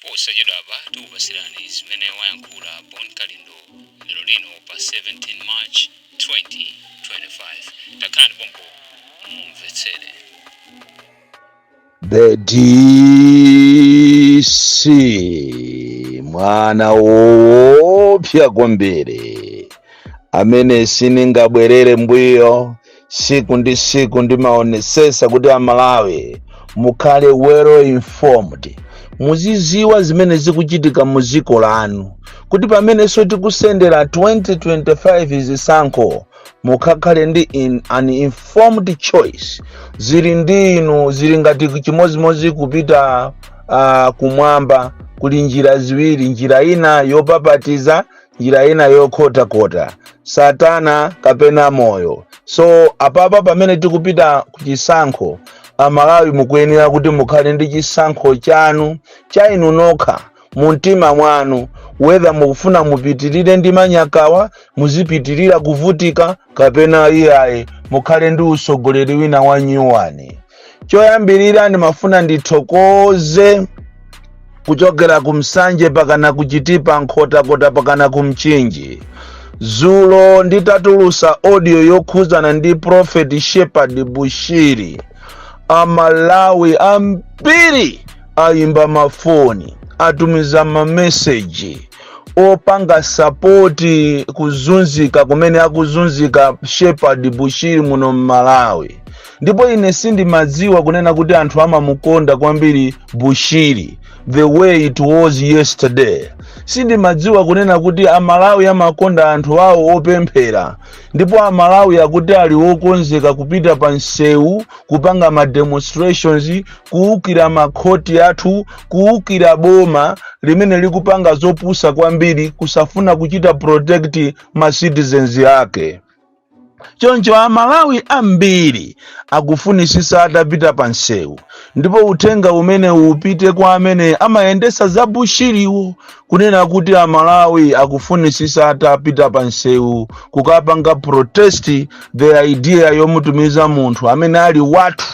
posachedwapa tikupasirani zimene wayankhula Bon Kalindo lero lino pa 17 March 2025. Takhalani pompo mumvetsere. The DC mwana woopsa kwambiri amene sindingabwerere mbuyo siku ndi siku ndimaonesesa kuti Amalawi mukhale well informed, muziziwa zimene zikuchitika muziko lanu, kuti pamenenso tikusendera 2025 zisankho mukhakhale ndi an informed choice. Zili ndinu zili ngati chimozimozi kupita kumwamba, kuli njira ziwiri, njira ina yopapatiza, njira ina yokhota-khota, Satana kapena moyo. So apapa pamene tikupita kuchisankho, Amalawi mukuyenera kuti mukhale ndi chisankho chanu cha inu nokha mu mtima mwanu, whether mukufuna mupitirire ndi manyakawa, muzipitirira kuvutika, kapena iyayi mukhale ndi usogoleri wina wa nyuwani. Choyambirira ndimafuna ndithokoze kuchokera kumsanje pakana kuchitipa nkhota-khota pakana kumchinji. Zulo nditatulusa audio yokhuzana ndi Prophet Shepherd Bushiri, Amalawi ambiri ayimba mafoni, atumiza mameseji opanga sapoti kuzunzika kumene akuzunzika Shepherd Bushiri muno Malawi. Ndipo ine sindimadziwa kunena kuti anthu amamukonda kwambiri Bushiri the way it was yesterday. Sindimadziwa kunena kuti Amalawi amakonda anthu awo opemphera, ndipo Amalawi akuti ali wokonzeka kupita pa nsewu kupanga ma demonstrations, kuukira makhoti athu, kuukira boma limene likupanga zopusa kwambiri, kusafuna kuchita protect ma citizens yake. Choncho Amalawi ambiri akufunisisa atapita pa nsewu, ndipo uthenga umene upite kwa amene amayendesa za Bushiriwo kunena kuti Amalawi akufunisisa atapita pa nsewu kukapanga protest the idea yomutumiza munthu amene ali wathu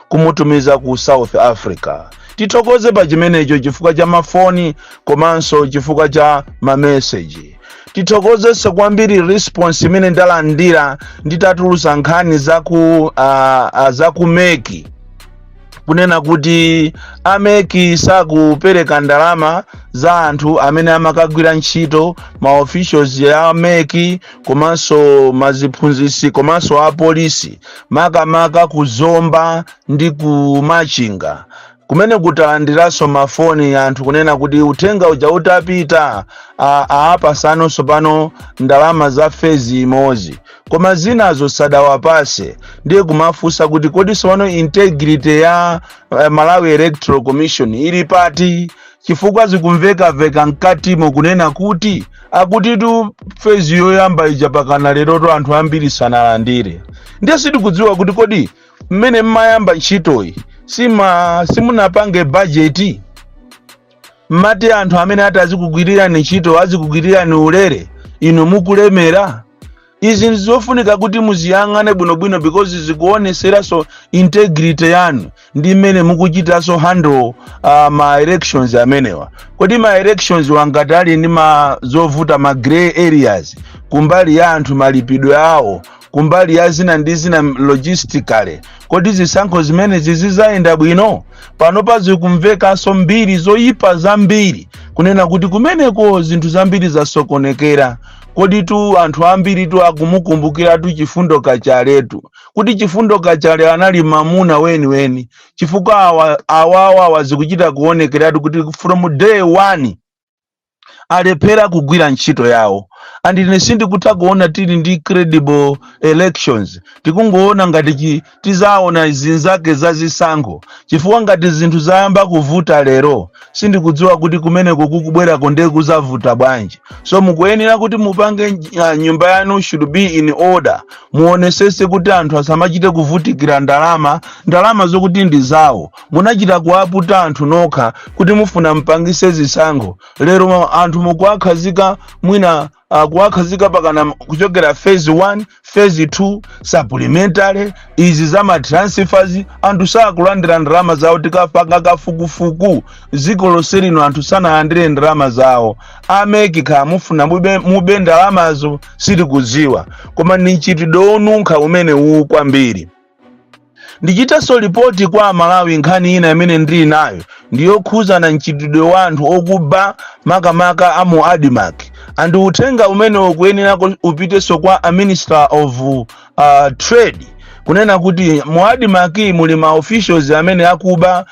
kumutumiza ku South Africa. Tithokoze pa chimenecho chifukwa cha mafoni komanso chifukwa cha mameseji. Tithokoze kwambiri response imene ndalandira nditatulusa nkhani zaku Meki, kunena kuti ameki sakupereka ndalama za anthu amene amakagwira ntchito, ma officials ya Meki komanso maziphunzisi komanso apolisi makamaka kuzomba ndi kumachinga, kumene kutalandiranso mafoni ya anthu kunena kuti uthenga uja utapita apasanonso pano ndalama za fezi imodzi, koma zinazo sadawapase. Ndiye kumafunsa kuti kodi sono integrity ya Malawi Electoral Commission ili pati, chifukwa zikumveka mkatimo kunena kuti akuti tu fezi yoyamba ija pakana lero anthu ambiri sanalandire. Ndiye sitikudziwa kuti kodi mmene mmayamba ntchitoyi simunapange budget, mmati anthu amene atazikugwirira ntchito azikugwirira ni ulere, inu mukulemera. Izi nzofunika kuti muziyang'ane bwinobwino because zikuonesera so integrity yanu ndi mmene mukuchita so handle ma elections amenewa. Kodi ma elections wangati ali ndi zovuta ma gray areas kumbali ya anthu malipidwe awo, kumbali ya zina ndi zina logistically, kodi zisankho zimene zizayenda bwino? Pano pazikumvekanso mbiri zoyipa zambiri kunena kuti kumeneko zinthu zambiri zasokonekera. Kodi tu anthu ambiri tu akumukumbukira tu Chifundo Kachaletu, kuti Chifundo Kachale anali mamuna weni, chifukwa awawa wazikuchita kuonekera kuti from day one alephera kugwira ntchito yawo. And ine sindikutha kuona tili ndi credible elections, tikungoona ngati tizaona zinzake za zisankho, chifukwa ngati zinthu zayamba kuvuta lero sindikudziwa kuti kumeneko kukubwera konde kuzavuta bwanji. So mukuyenera kuti mupange nyumba yanu should be in order, muonesese kuti anthu asamachite kuvutikira ndalama zokuti ndi zawo, munachita kuaputa anthu nokha kuti mufuna mpangise zisankho. Lero anthu mukuakhazika mwina kuwakhazika pakana kuchokera phase 1 phase 2 supplementary izi za transfers anthu sakulandira ndalama zawo tikapanga kafukufuku ziko lonse lino anthu sanalandire ndalama zawo ameki kha mufuna mube ndalamazo sili kuziwa koma ni mchitidwe onunkha umene uwu kwambiri. Ndichitaso ripoti kwa Malawi nkhani ina imene ndili nayo ndiyokhuza na mchitidwe wa anthu okuba makamaka amu Adimak and uthenga umene ukuyenera upiteso kwa a Minister of Trade kunena kuti mu Adimak muli ma officials amene akuba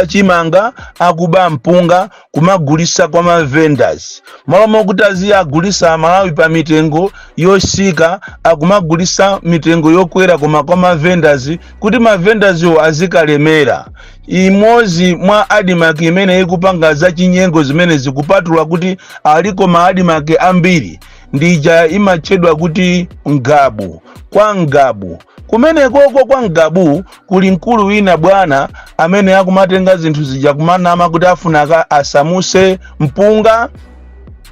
chimanga akuba mpunga kumagulisa kwa ma vendors malamo kuti aziyagulisa Malawi pa mitengo yosika akumagulisa mitengo yokwera kwa ma vendors kuti ma vendors yo azikalemera. Imozi mwa Adimak imene ikupanga za chinyengo zimene zikupatula kuti aliko ma Adimak ambiri ndija imachedwa kuti Ngabu. Kwa Ngabu kumene koko kwa Ngabu kuli mkulu wina bwana amene akumatenga zinthu zija kumanama kuti afuna asamuse mpunga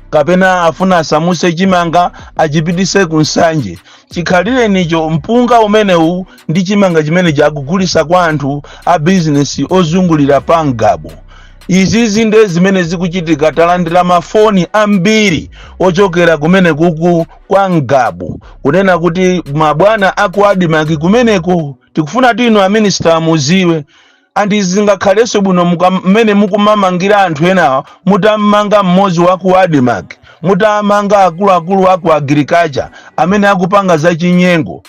kapena afuna asamuse chimanga achipitise kunsanje. Chikhalire nicho mpunga umenewu ndi chimanga chimene chakugulisa kwa anthu a business ozungulira pa Ngabu. Izizi nde zimene zikuchitika talandira mafoni ambiri ochokera kumene kuku kwa Ngabu kunena kuti mabwana aku Adimak kumeneko tikufuna tino a minister muziwe andi zingakhaleso buno mmene mukumamangira anthu enawa mutamanga mmozi waku Adimak mutamanga akulu aku agriculture amene akupanga za chinyengo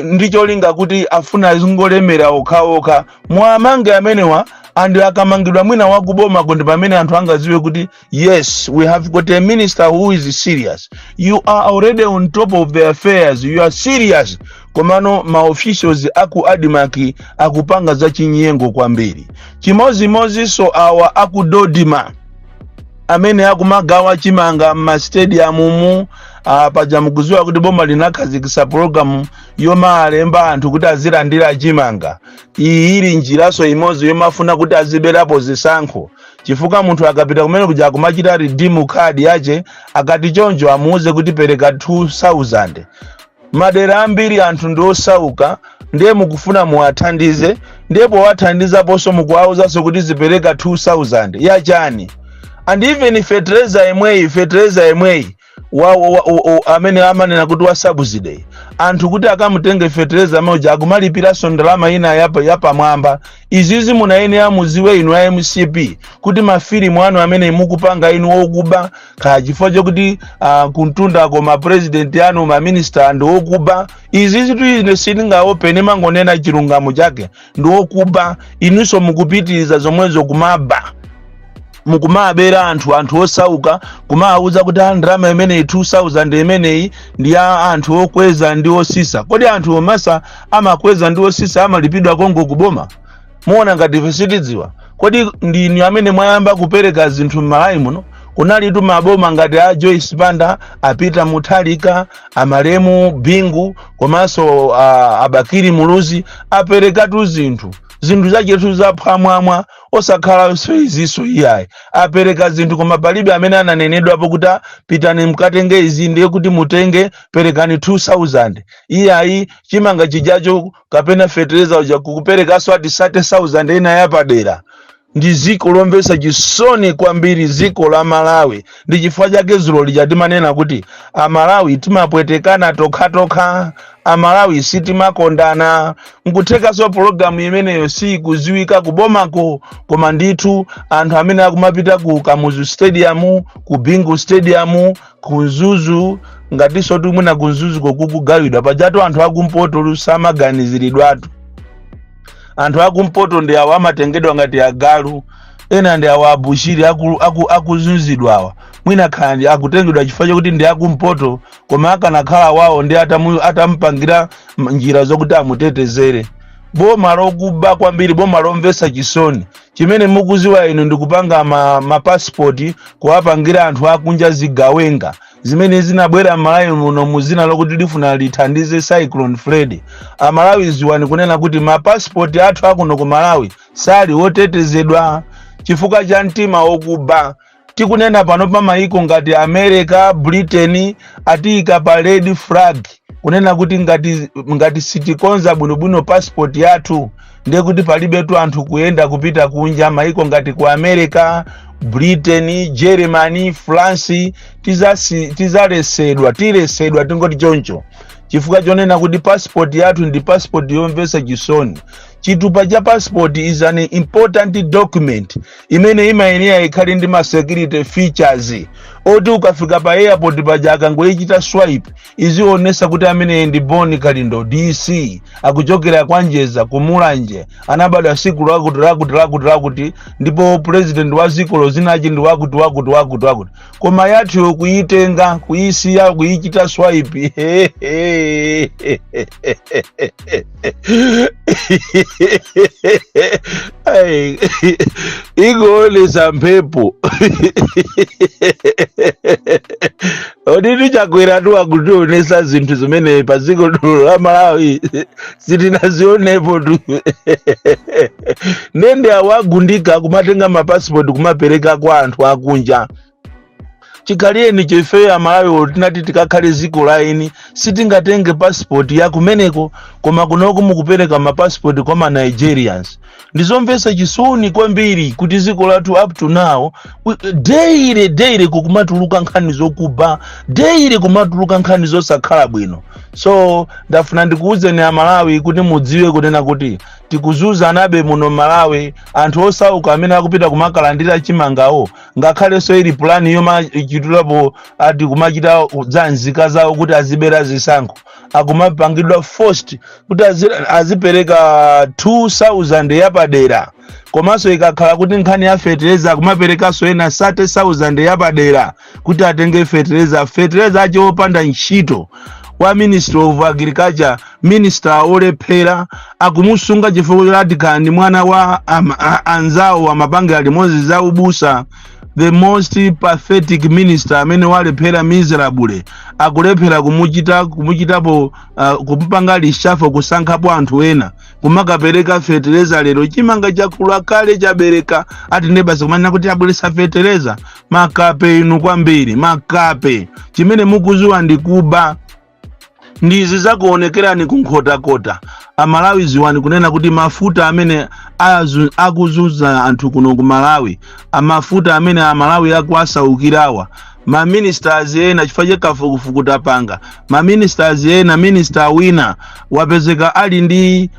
ndicho linga kuti afuna zingolemera okhaokha muamange amenewa and akamangidwa mwina wakuboma kundi pamene anthu angaziwe kuti yes we have got a minister who is serious. You are already on top of the affairs, you are serious. Komano ma officials aku Adimak akupanga za chinyengo kwambiri. Chimozi so awa aku Dodima amene akumagawa chimanga ma stadium mu paja mukuziwa kuti boma linakhazikisa program yoma alemba anthu kuti azilandira chimanga. Iyi ili njiraso imozi yomafuna kuti aziberapo zisankho chifukwa munthu akapita kumene kuja kumachita redeem card yache akati chonjo amuuze kuti pereka 2000. Madera ambiri anthu ndiosauka ndiye mukufuna muwathandize ndipo wathandiza poso mukuwauzaso kuti zipereka 2000 yachani. And even fertilizer emweyi amene amanena kuti wa subsidy anthu kuti akamutenge fertilizer moja akumalipira ndalama ina yapa mwamba. Izizi munayenera muziwe inu a MCP kuti mafilimu anu amene mukupanga inu okuba kachifukwa chokuti kuntunda koma president anu ma minister ndi okuba. Izizi tu sitingaopene mangonena chilungamo chake ndi okuba inunso mukupitiriza zomwezo kumaba mukumabera anthu osauka kumauza kuti ndalama imene 2000 imeneyi ndi ya anthu okweza ndi osisa. Kodi anthu omasa amakweza ndi osisa amalipidwa kongo kuboma? Muona ngati fesitidziwa kodi ndinu amene mwayamba kupereka zinthu m'Malawi muno? Kunali tu maboma ngati a Joyce Banda, apita Muthalika, amalemu Bingu komanso Abakiri Muluzi apereka tu zinthu zachetu zaphwamwamwa osakhala iziso iyayi apereka zinthu koma palibe amene ananenedwapo kuti pitani mukatenge izi ndiye kuti mutenge perekani 2000 iyayi chimanga chijacho kapena fertilizer uja kukuperekaso ati 30,000 ina yapadera. Ndi ziko lomvesa chisoni kwambiri ziko la Malawi. Ndi chifukwa chake zulo lija timanena kuti Amalawi timapwetekana tokha Amalawi sitimakondana. Nkuthekaso programu imeneyo si kuziwika kubomako koma ndithu anthu amene akumapita ku Kamuzu Stadium, ku Bingu Stadium, ku Zuzu ngatiso tumwina ku Zuzu kokugawidwa pajatu anthu akumpoto lusamaganiziridwatu. Anthu akumpoto ndi awa amatengedwa ngati agalu ena ndi awa abushiri akuzunzidwa awa mwina khandi akutengedwa chifukwa chokuti ndi akumpoto koma akanakhala wawo ndi atampangira njira zokuti amutetezere. Boma lokuba kwambiri, boma lomvesa chisoni. Chimene mukuziwa inu ndikupanga ma passport kuwapangira anthu akunja zigawenga zimene zinabwera Malawi muno muzina lokuti lifuna lithandize Cyclone Freddy. Amalawi ziwani kunena kuti ma passport athu akuno ku Malawi sali wotetezedwa chifukwa cha mtima okuba. tikunena pano pa maiko ngati America, Britain atika pa red flag kunena kuti ngati sitikonza bwinobwino passport yathu ndiye kuti palibe tu anthu kuyenda kupita kunja maiko ngati ku America, Britain, Germany, France tilesedwa tingoti choncho chifukwa chonena kuti passport yathu ndi passport yomvesa chisoni. Chitupa cha passport is an important document imene imayenera ikhale ndi ma security features oti ukafika pa airport paja akangoyichita swipe izionesa kuti amene ndi Boni Kalindo DC akuchokera kwanjeza kumulanje anabadwa siku lakuti ndipo president wa ziko zinachi ndi wakuti koma yathu kuyitenga kuyisiya kuyichita swipe Hey, igolesa mphepo oditi chakwera tu akutionesa zinthu zimene paziko la Malawi sitinazionepo tu nende awagundika kumatenga mapassport kumapereka kwa anthu akunja. Chikalieni chefe Malawi tinati tikakhale ziko laini sitingatenge passport ya kumeneko koma kunoko mukupereka mapassport kwa ma Nigerians. Ndizomvesa chisoni kwambiri kuti ziko lathu up to now daily kukumatuluka nkhani zokuba, daily kumatuluka nkhani zosakhala bwino. So ndafuna ndikuuzeni Malawi kuti mudziwe kunena kuti tikuzuza nabe muno Malawi anthu osauka amene akupita kumakalandira chimangawo ngakhale so ili plan yoma chitulapo ati kumachita zanzika zawo kuti azibera zisankho akumapangidwa forced kuti azipereka 2000 yapadera komanso ikakhala kuti nkhani ya fertilizer kumapereka so ena 30,000 yapadera kuti atenge fertilizer acho opanda ntchito wa Ministry of Agriculture minister olephera akumusunga chifukwa radical ni mwana wa anzawo wa mabange alimozi za ubusa. The most pathetic minister amene walephera miserable akulephera kumuchitapo kupanga lishafo kusankhapo anthu ena kumakapereka fertilizer lero chimanga chakula kale chabereka ati nebasa kumanena kuti abweresa fertilizer makape inu kwambiri makape chimene mukuzuwa ndikuba ndizi zakuonekerani kunkhota Malawi ziwani kunena kuti mafuta amene akuzuza anthu kuno ku Malawi amafuta amene Malawi akuasaukirawa ma ministers ena chifukwa chekafukufuku tapanga ma ministers ena minister wina wapezeka ali ndi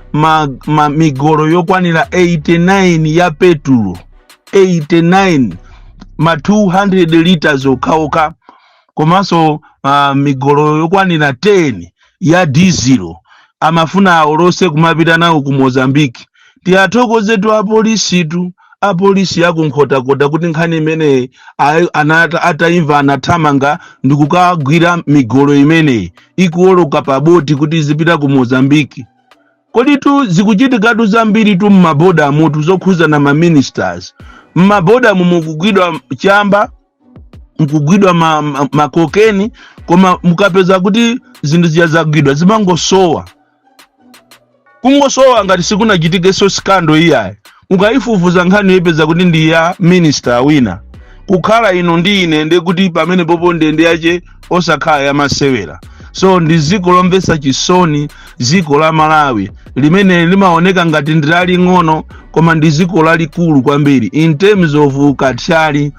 migolo yokwanira 89 ya petrol 89 ma 200 liters okaoka komanso migolo yokwanira 10 ya diesel amafuna aolose kumapita nawo ku Mozambique. Tiyathokoze tu apolisi yakunkhota kuti nkhani imene ataimva anathamanga ndikukagwira migolo imene ikuoloka pa boti kuti zipita ku Mozambique. Kodi tu zikuchitikatu zambiri tu mmaboda amutu zokhuza na ma ministers mmaboda mukugwidwa chamba mkugwidwa makokeni koma mukapeza kuti zinthu ziyazagwidwa zimangosowa kungosowa ngati sikunachitike so scandal iyayi ukaifufuza nkhani yepeza kuti ndi ya minister wina kukhala ino ndi ine ndi kuti pamene popo ndende yache osakhala ya masewera. So ndi ziko lomvesa chisoni ziko la Malawi limene limaoneka ngati ndilali ng'ono koma ndi ziko lalikulu kwambiri in terms of ukatchali.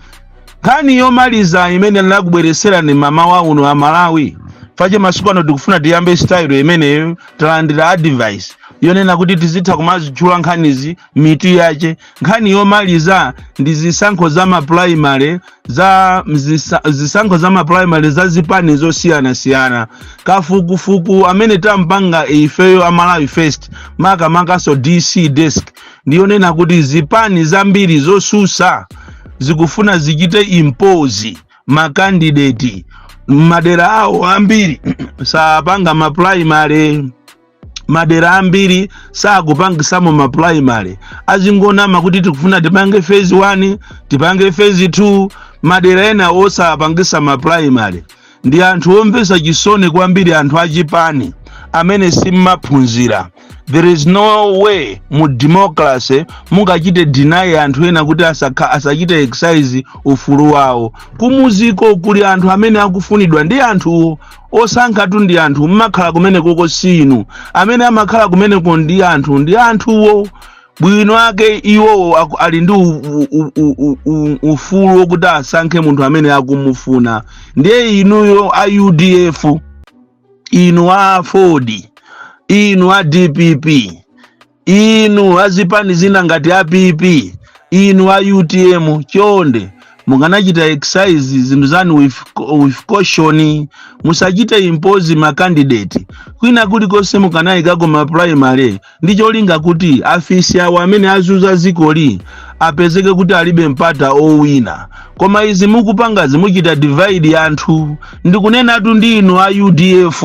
Nkhani yomaliza imene ndakubweresera ni mama wa uno wa Malawi fache masiku ano tikufuna tiyambe style imene talandira advice yonena kuti tizitha kumazitchula nkhanizi mitu yache. Nkhani yomaliza ndi zisankho za maprimary zisankho za maprimary za zipani zosiyana kafukufuku amene tampanga ifeyo Malawi First maka so DC desk ndiyonena kuti zipani zambiri zosusa zikufuna zichite impose makandidate madera awo ambiri sapanga maprimary madera ambiri sakupangisamo maprimary azingonama kuti tikufuna tipange phase 1 tipange phase 2 madera ena osapangisa maprimary. Ndi anthu omvesa chisoni kwambiri anthu achipani amene simmaphunzira. There is no way mu democracy mungachite deny anthu ena kuti asachite exercise ufulu wawo. Kumuziko kuli anthu amene akufunidwa ndi anthu osankhatu ndi anthu mmakhala kumene koko sinu. Amene amakhala kumeneko ndi anthuwo. Bwino ake iwo ali ndi ufulu wokuti asankhe munthu amene akumufuna. Ndiye inuyo a UDF, inu a Ford, inu a DPP, inu azipani zina ngati a PP, inu a UTM, chonde mukanachita exercise zinthu zanu with caution. Musachite impose ma candidate kwina kulikonse mukanayikako ma primary ndi cholinga kuti afisi awo amene azuza zikoli apezeke kuti alibe mpata owina. Koma izi mukupangazi muchita divide anthu. Ndikunenatu ndi inu a UDF,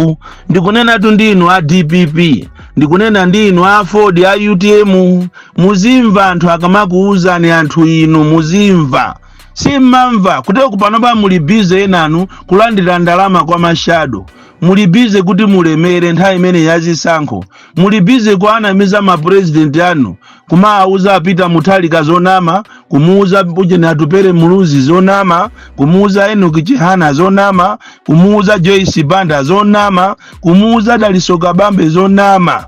ndikunenatu ndi inu a DPP, ndikunena ndi inu a Ford, a UTM. Muzimva anthu akamakuuzani anthu inu muzimva. Simmamva kuteko kupanopa muli bize enanu kulandira ndalama kwa mashado. Muli bize kuti mulemere nthawi imene yazisankho. Muli bize kuanamiza ma president anu, kumauza apita Muthalika zonama, kumuuza Bujeni Atupere Muluzi zonama, kumuuza Enoki Chihana zonama, kumuuza Joyce Banda zonama, kumuuza Daliso Kabambe zonama.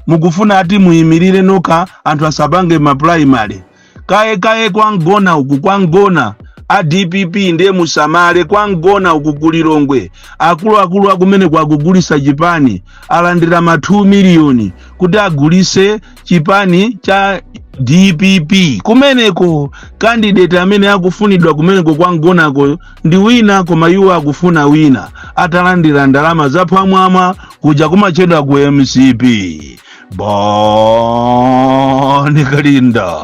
Mukufuna ati muyimirire noka anthu asapange ma primary. Kaye kwangona uku kwangona a DPP ndiye musamale kwangona uku kulilongwe. Akulu akumene kwakugulisa chipani alandira ma 2 miliyoni kuti agulise chipani cha DPP. Kumeneko candidate amene akufunidwa kumeneko kwangonako ndi wina, koma iwo akufuna wina atalandira ndalama zapamwamba kuja kumachedwa ku MCP. Boni Kalinda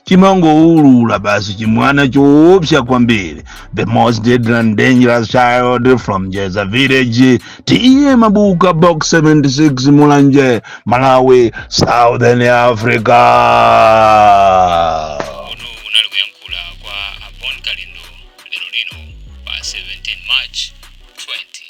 chimango ulula basi chimwana choopsa kwambiri. The most deadly and dangerous child from Jeza Village, tiye Mabuka Box 76 Mulanje, Malawi, Southern Africa. Ono unali kuyankhula kwa Bon Kalindo lero lino pa 17 March 20